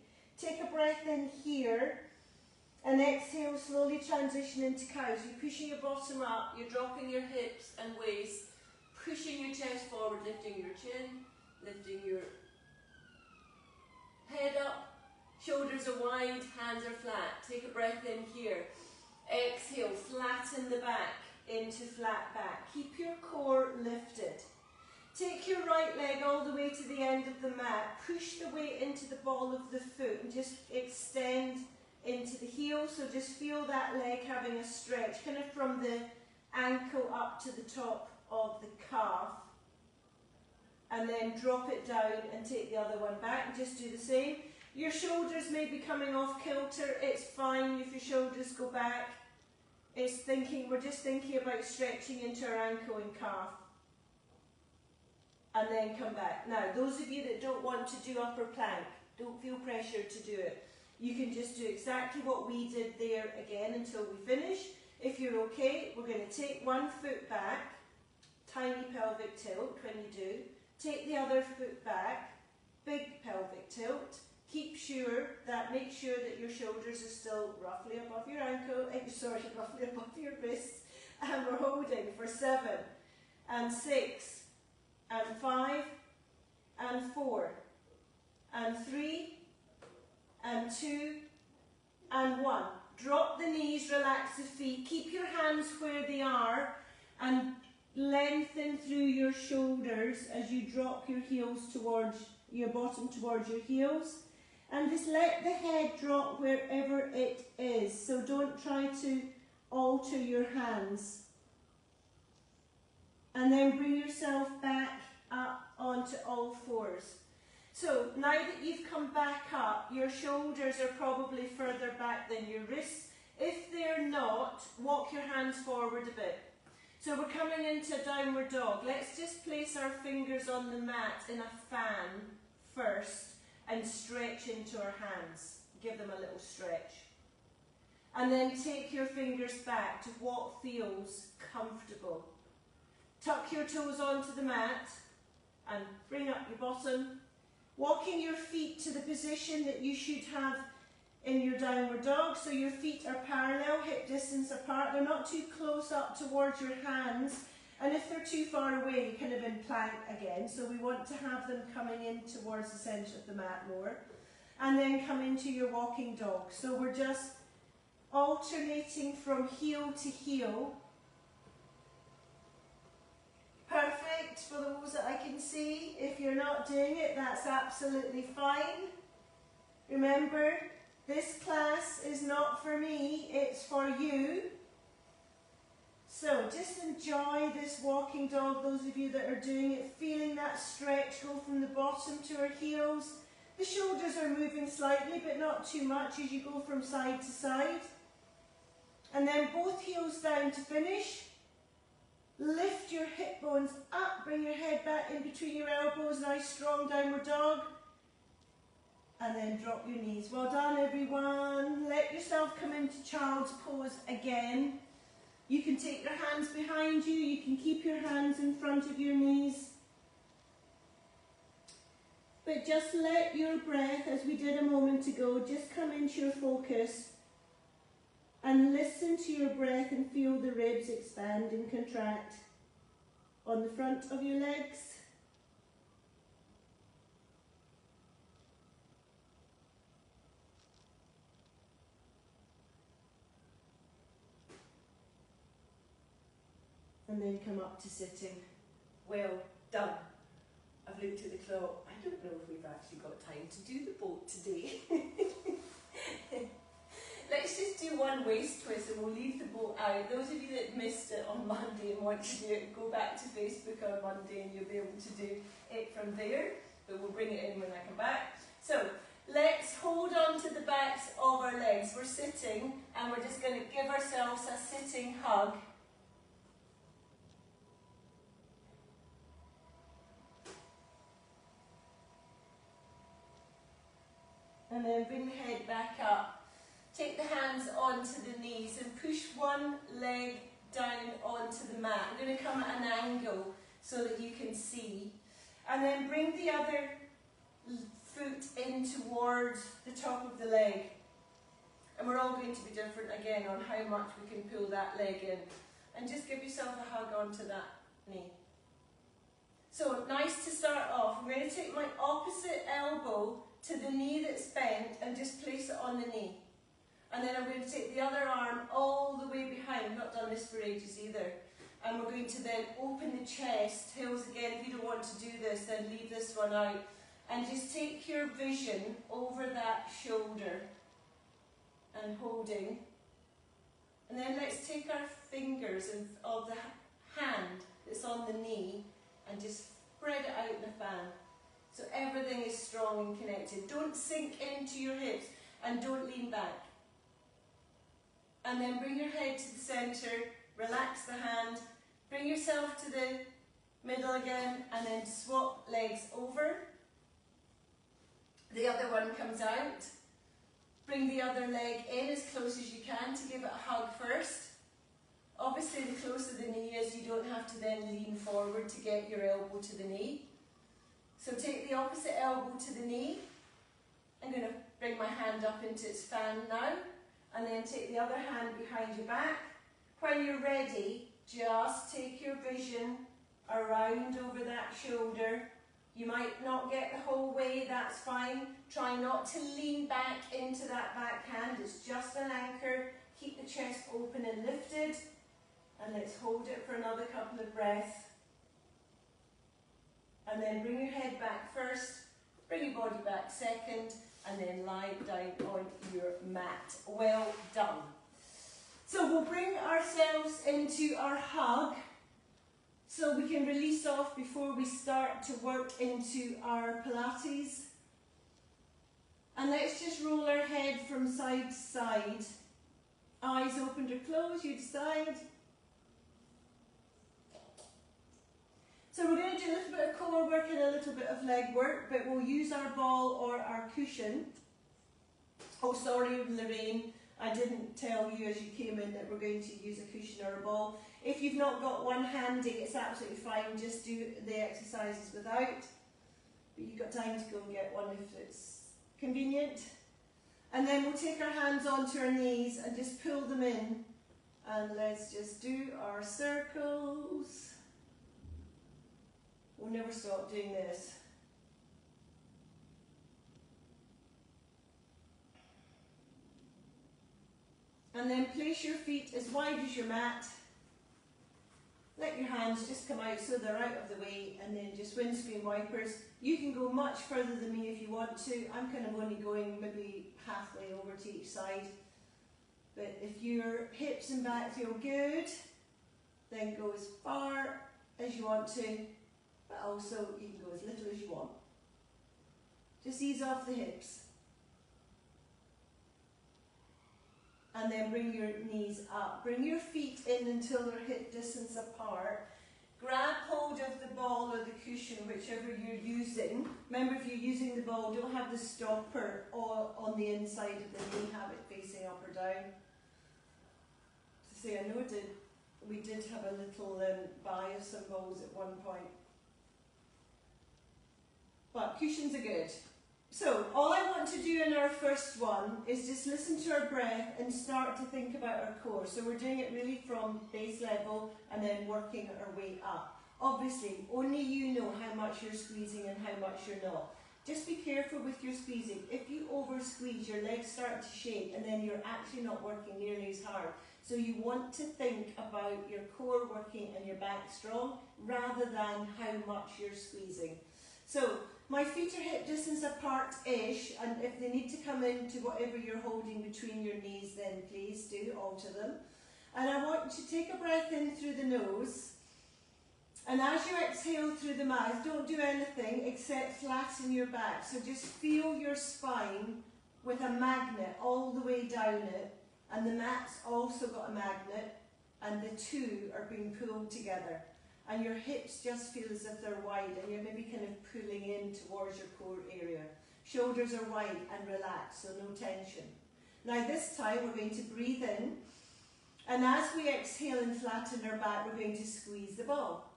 Take a breath in here. And exhale, slowly transition into cow. So you're pushing your bottom up, you're dropping your hips and waist, pushing your chest forward, lifting your chin, lifting your head up, shoulders are wide, hands are flat. Take a breath in here. Exhale, flatten the back into flat back. Keep your core lifted. Take your right leg all the way to the end of the mat. Push the weight into the ball of the foot and just extend into the heel, so just feel that leg having a stretch, kind of from the ankle up to the top of the calf, and then drop it down and take the other one back and just do the same. Your shoulders may be coming off kilter, it's fine if your shoulders go back. We're just thinking about stretching into our ankle and calf, and then come back. Now, those of you that don't want to do upper plank, don't feel pressured to do it. You can just do exactly what we did there again until we finish. If you're okay, we're going to take one foot back, tiny pelvic tilt when you do. Take the other foot back, big pelvic tilt. Make sure that your shoulders are still roughly above your ankle, roughly above your wrists. And we're holding for 7 and 6 and 5 and 4 and 3 and 2 and 1. Drop the knees, relax the feet, keep your hands where they are and lengthen through your shoulders as you drop your heels towards your bottom, towards your heels. And just let the head drop wherever it is. So don't try to alter your hands. And then bring yourself back up onto all fours. So now that you've come back up, your shoulders are probably further back than your wrists. If they're not, walk your hands forward a bit. So we're coming into a downward dog. Let's just place our fingers on the mat in a fan first and stretch into our hands. Give them a little stretch. And then take your fingers back to what feels comfortable. Tuck your toes onto the mat and bring up your bottom. Walking your feet to the position that you should have in your downward dog. So your feet are parallel, hip distance apart. They're not too close up towards your hands. And if they're too far away, you're kind of in plank again. So we want to have them coming in towards the centre of the mat more. And then come into your walking dog. So we're just alternating from heel to heel. Perfect for those that I can see. If you're not doing it, that's absolutely fine. Remember, this class is not for me, it's for you. So just enjoy this walking dog, those of you that are doing it, feeling that stretch go from the bottom to our heels. The shoulders are moving slightly, but not too much as you go from side to side. And then both heels down to finish. Lift your hip bones up, bring your head back in between your elbows, nice strong downward dog. And then drop your knees. Well done everyone. Let yourself come into child's pose again. You can take your hands behind you, you can keep your hands in front of your knees. But just let your breath, as we did a moment ago, just come into your focus. And listen to your breath and feel the ribs expand and contract on the front of your legs. And then come up to sitting. Well done. I've looked at the clock. I don't know if we've actually got time to do the boat today. Let's just do one waist twist and we'll leave the boat out. Those of you that missed it on Monday and want to do it, go back to Facebook on Monday and you'll be able to do it from there. But we'll bring it in when I come back. So let's hold on to the backs of our legs. We're sitting and we're just going to give ourselves a sitting hug. And then bring the head back up. Take the hands onto the knees and push one leg down onto the mat. I'm going to come at an angle so that you can see. And then bring the other foot in towards the top of the leg. And we're all going to be different again on how much we can pull that leg in. And just give yourself a hug onto that knee. So nice to start off. I'm going to take my opposite elbow to the knee that's bent and just place it on the knee. And then I'm going to take the other arm all the way behind. I've not done this for ages either. And we're going to then open the chest. Hills again, if you don't want to do this, then leave this one out. And just take your vision over that shoulder and holding. And then let's take our fingers of the hand that's on the knee and just spread it out in the fan. So everything is strong and connected. Don't sink into your hips and don't lean back. And then bring your head to the centre, relax the hand, bring yourself to the middle again, and then swap legs over. The other one comes out. Bring the other leg in as close as you can to give it a hug first. Obviously, the closer the knee is, you don't have to then lean forward to get your elbow to the knee. So take the opposite elbow to the knee. I'm going to bring my hand up into its fan now. And then take the other hand behind your back. When you're ready, just take your vision around over that shoulder. You might not get the whole way, that's fine. Try not to lean back into that backhand, it's just an anchor. Keep the chest open and lifted, and let's hold it for another couple of breaths. And then bring your head back first, bring your body back second, and then lie down on your mat. Well done. So we'll bring ourselves into our hug, so we can release off before we start to work into our Pilates. And let's just roll our head from side to side. Eyes opened or closed, you decide. So we're going to do a little bit of core work and a little bit of leg work, but we'll use our ball or our cushion. Oh, sorry, Lorraine, I didn't tell you as you came in that we're going to use a cushion or a ball. If you've not got one handy, it's absolutely fine, just do the exercises without. But you've got time to go and get one if it's convenient. And then we'll take our hands onto our knees and just pull them in. And let's just do our circles. We'll never stop doing this. And then place your feet as wide as your mat. Let your hands just come out so they're out of the way, and then just windscreen wipers. You can go much further than me if you want to. I'm kind of only going maybe halfway over to each side. But if your hips and back feel good, then go as far as you want to, but also you can go as little as you want. Just ease off the hips. And then bring your knees up. Bring your feet in until they're hip distance apart. Grab hold of the ball or the cushion, whichever you're using. Remember, if you're using the ball, don't have the stopper or on the inside of the knee, have it facing up or down. To say, I know we did have a little buy of some balls at one point. But cushions are good. So, all I want to do in our first one is just listen to our breath and start to think about our core. So we're doing it really from base level and then working our way up. Obviously, only you know how much you're squeezing and how much you're not. Just be careful with your squeezing. If you over squeeze, your legs start to shake and then you're actually not working nearly as hard. So you want to think about your core working and your back strong rather than how much you're squeezing. So, my feet are hip distance apart-ish, and if they need to come into whatever you're holding between your knees, then please do alter them. And I want you to take a breath in through the nose, and as you exhale through the mouth, don't do anything except flatten your back. So just feel your spine with a magnet all the way down it, and the mat's also got a magnet, and the two are being pulled together. And your hips just feel as if they're wide and you're maybe kind of pulling in towards your core area. Shoulders are wide and relaxed, so no tension. Now this time we're going to breathe in, and as we exhale and flatten our back, we're going to squeeze the ball.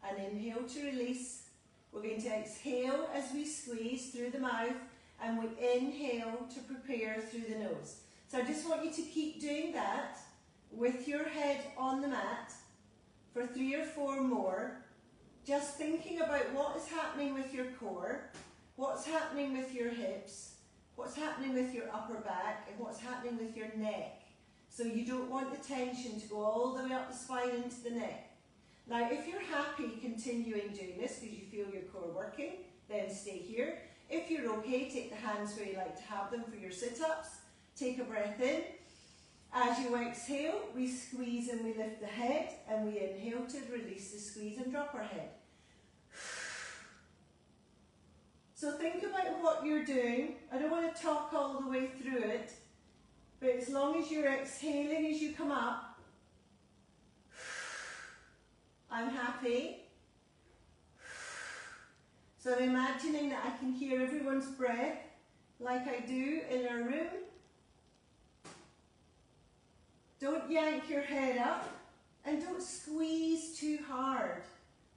And inhale to release. We're going to exhale as we squeeze through the mouth, and we inhale to prepare through the nose. So I just want you to keep doing that with your head on the mat for 3 or 4 more, just thinking about what is happening with your core, what's happening with your hips, what's happening with your upper back, and what's happening with your neck. So you don't want the tension to go all the way up the spine into the neck. Now, if you're happy continuing doing this because you feel your core working, then stay here. If you're okay, take the hands where you like to have them for your sit-ups. Take a breath in. As you exhale, we squeeze and we lift the head, and we inhale to release the squeeze and drop our head. So think about what you're doing. I don't want to talk all the way through it, but as long as you're exhaling as you come up, I'm happy. So I'm imagining that I can hear everyone's breath like I do in our room. Don't yank your head up, and don't squeeze too hard.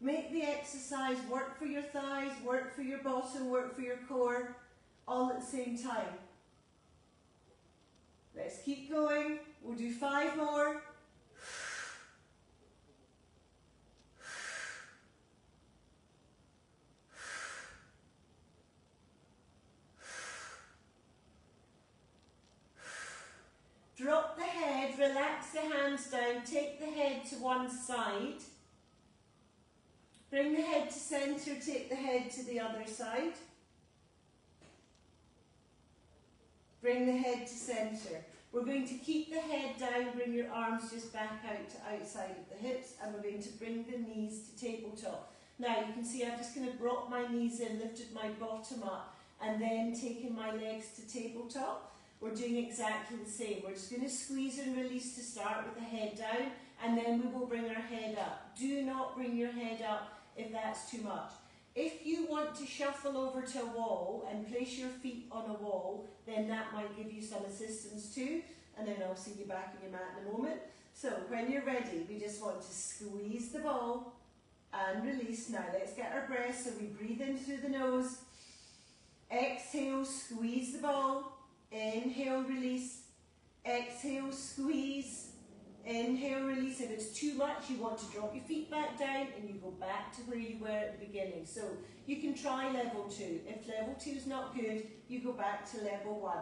Make the exercise work for your thighs, work for your bottom, work for your core, all at the same time. Let's keep going. We'll do 5 more. the hands down, take the head to one side. Bring the head to centre, take the head to the other side. Bring the head to centre. We're going to keep the head down, bring your arms just back out to outside of the hips, and we're going to bring the knees to tabletop. Now you can see I've just kind of brought my knees in, lifted my bottom up, and then taken my legs to tabletop. We're doing exactly the same. We're just going to squeeze and release to start with the head down, and then we will bring our head up. Do not bring your head up if that's too much. If you want to shuffle over to a wall and place your feet on a wall, then that might give you some assistance too, and then I'll see you back in your mat in a moment. So when you're ready, we just want to squeeze the ball and release. Now let's get our breath, so we breathe in through the nose, exhale, squeeze the ball, inhale, release, exhale, squeeze, inhale, release. If it's too much, you want to drop your feet back down and you go back to where you were at the beginning. So you can try level 2. If level 2 is not good, you go back to level 1.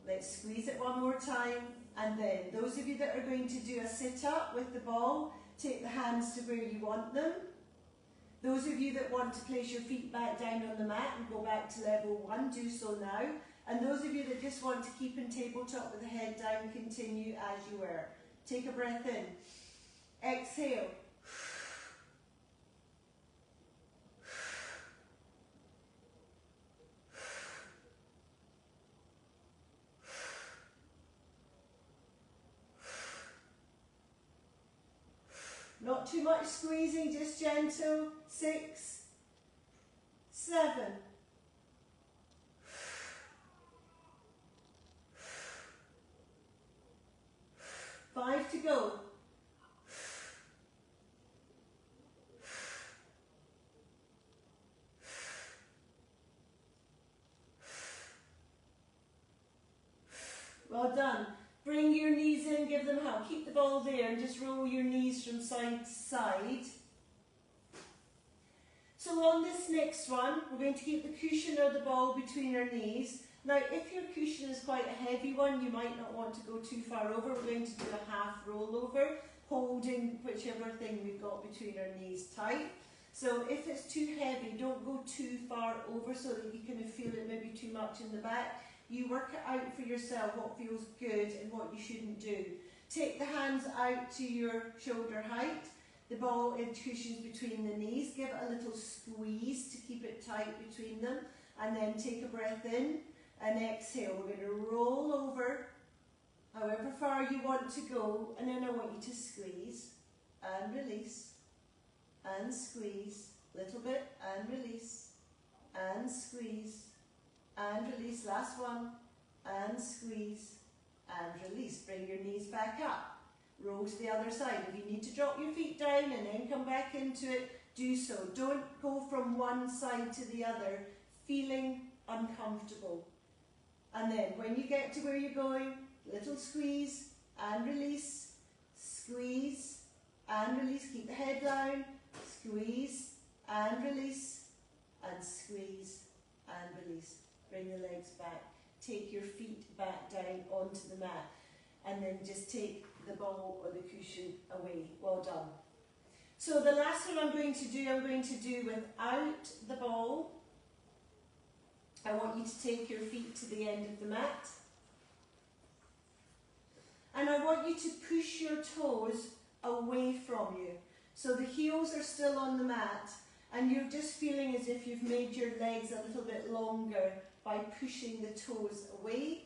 Let's squeeze it one more time. And then those of you that are going to do a sit-up with the ball, take the hands to where you want them. Those of you that want to place your feet back down on the mat and go back to level 1, do so now. And those of you that just want to keep in tabletop with the head down, continue as you were. Take a breath in. Exhale. Not too much squeezing, just gentle. 6, 7, 5 to go. 4. Well done. Bring your knees in, give them help. Keep the ball there and just roll your knees from side to side. So on this next one, we're going to keep the cushion or the ball between our knees. Now, if your cushion is quite a heavy one, you might not want to go too far over. We're going to do a half rollover, holding whichever thing we've got between our knees tight. So if it's too heavy, don't go too far over so that you kind of feel it maybe too much in the back. You work it out for yourself what feels good and what you shouldn't do. Take the hands out to your shoulder height. The ball in cushions between the knees. Give it a little squeeze to keep it tight between them. And then take a breath in and exhale. We're going to roll over however far you want to go. And then I want you to squeeze and release and squeeze. Little bit and release and squeeze and release. Last one. And squeeze and release. Bring your knees back up. Roll to the other side. If you need to drop your feet down and then come back into it, do so. Don't go from one side to the other feeling uncomfortable. And then when you get to where you're going, little squeeze and release, squeeze and release. Keep the head down, squeeze and release, and squeeze and release. Bring the legs back. Take your feet back down onto the mat. And then just take the ball or the cushion away. Well done. So the last one I'm going to do without the ball. I want you to take your feet to the end of the mat. And I want you to push your toes away from you. So the heels are still on the mat and you're just feeling as if you've made your legs a little bit longer by pushing the toes away.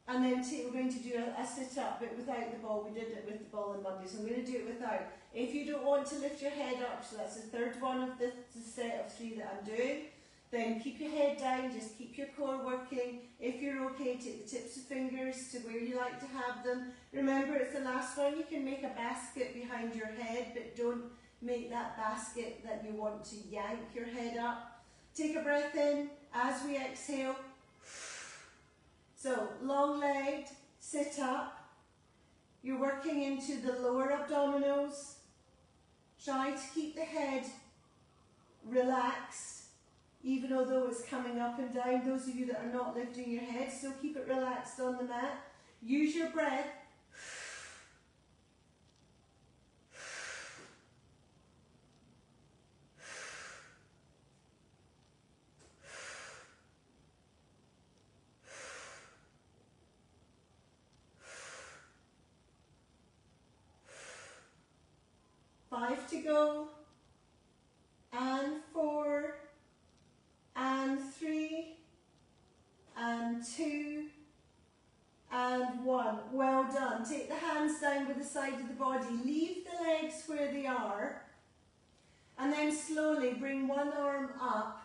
And then we're going to do a sit-up, but without the ball. We did it with the ball on Monday, so I'm going to do it without. If you don't want to lift your head up, so that's the third one of the set of 3 that I'm doing, then keep your head down, just keep your core working. If you're okay, take the tips of fingers to where you like to have them. Remember, it's the last one. You can make a basket behind your head, but don't make that basket that you want to yank your head up. Take a breath in as we exhale. So, long-legged, sit up. You're working into the lower abdominals. Try to keep the head relaxed, even although it's coming up and down. Those of you that are not lifting your head, still keep it relaxed on the mat. Use your breath. 5 to go, and 4, and 3, and 2, and 1. Well done. Take the hands down by the side of the body. Leave the legs where they are, and then slowly bring one arm up,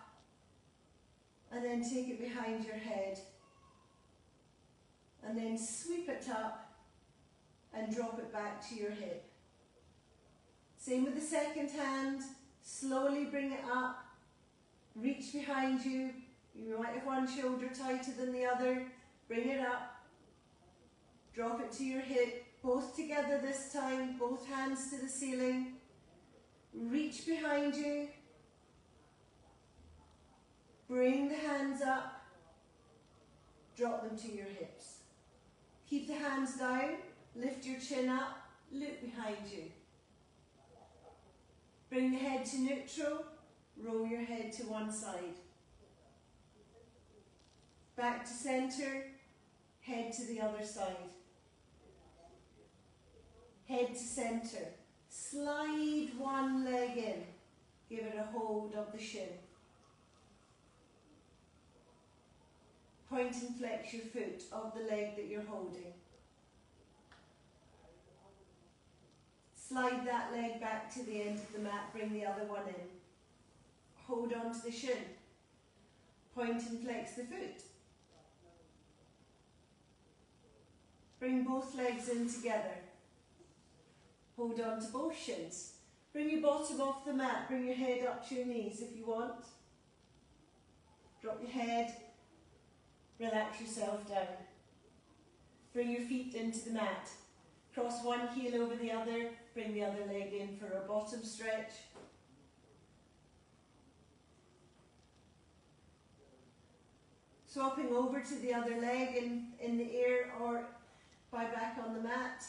and then take it behind your head. And then sweep it up and drop it back to your hip. Same with the second hand. Slowly bring it up, reach behind you. You might have one shoulder tighter than the other. Bring it up, drop it to your hip, both together this time, both hands to the ceiling. Reach behind you, bring the hands up, drop them to your hips. Keep the hands down, lift your chin up, look behind you. Bring the head to neutral, roll your head to one side. Back to centre, head to the other side. Head to centre. Slide one leg in, give it a hold of the shin. Point and flex your foot of the leg that you're holding. Slide that leg back to the end of the mat, bring the other one in. Hold on to the shin. Point and flex the foot. Bring both legs in together. Hold on to both shins. Bring your bottom off the mat, bring your head up to your knees if you want. Drop your head, relax yourself down. Bring your feet into the mat. Cross one heel over the other, bring the other leg in for a bottom stretch. Swapping over to the other leg in the air or by back on the mat.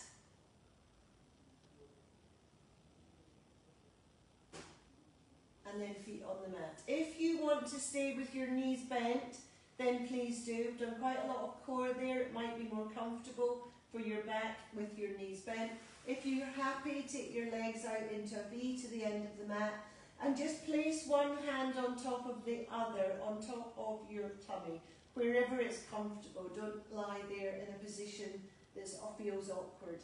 And then feet on the mat. If you want to stay with your knees bent, then please do. We've done quite a lot of core there. It might be more comfortable for your back with your knees bent. If you're happy, take your legs out into a V to the end of the mat and just place one hand on top of the other, on top of your tummy, wherever it's comfortable. Don't lie there in a position that feels awkward.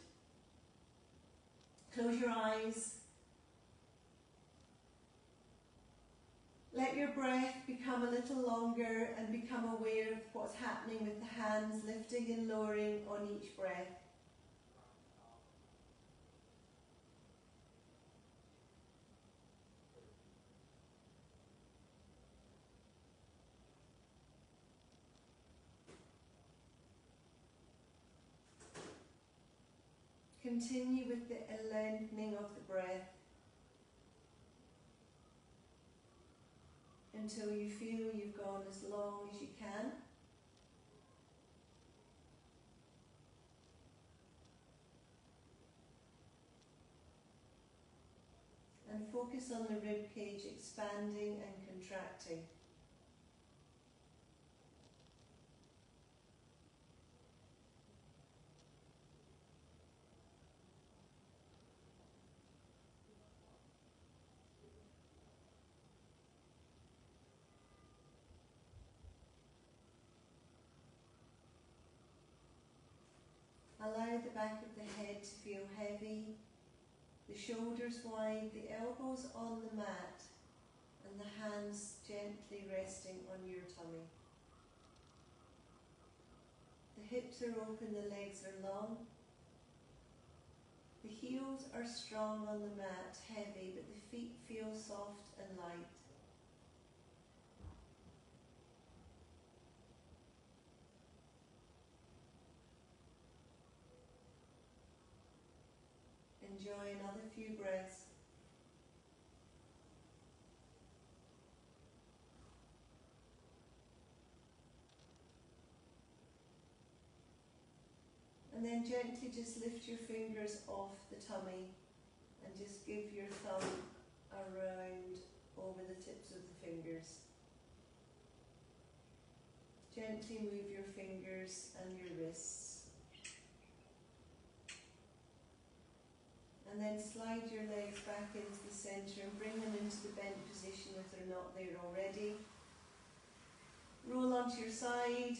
Close your eyes. Let your breath become a little longer and become aware of what's happening with the hands lifting and lowering on each breath. Continue with the lengthening of the breath until you feel you've gone as long as you can. And focus on the rib cage expanding and contracting. Allow the back of the head to feel heavy, the shoulders wide, the elbows on the mat, and the hands gently resting on your tummy. The hips are open, the legs are long. The heels are strong on the mat, heavy, but the feet feel soft and light. Enjoy another few breaths. And then gently just lift your fingers off the tummy and just give your thumb around over the tips of the fingers. Gently move your fingers and your wrists. And then slide your legs back into the centre and bring them into the bent position if they're not there already. Roll onto your side.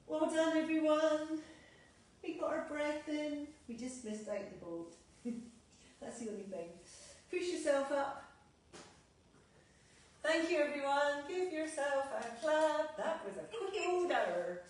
Well done, everyone. We got our breath in. We just missed out the boat. That's the only thing. Push yourself up. Thank you, everyone. Give yourself a clap. That was a good old hour.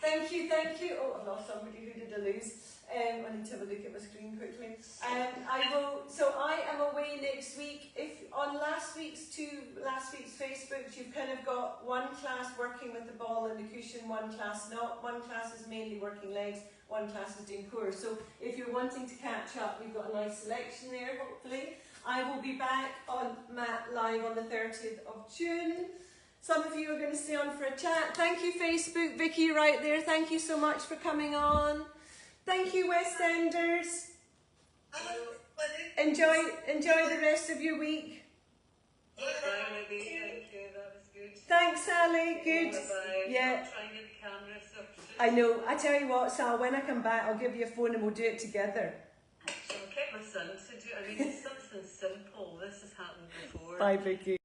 Thank you, thank you. Oh, I've lost somebody. Who did I lose? I need to have a look at my screen quickly. So I am away next week. If on last week's Facebooks, you've kind of got one class working with the ball and the cushion, one class not. One class is mainly working legs, one class is doing core. So if you're wanting to catch up, we've got a nice selection there, hopefully. I will be back on Mat Live on the 30th of June. Some of you are going to stay on for a chat. Thank you, Facebook. Vicky, right there. Thank you so much for coming on. Thank you, West Enders. Enjoy the rest of your week. Bye, Libby. Thank you. That was good. Thanks, Sally. Good. Bye-bye. Yeah. I'll try and get the camera stuff. I know. I tell you what, Sal, when I come back, I'll give you a phone and we'll do it together. I'll get my son to do it. I mean, it's something simple. This has happened before. Bye, Vicky.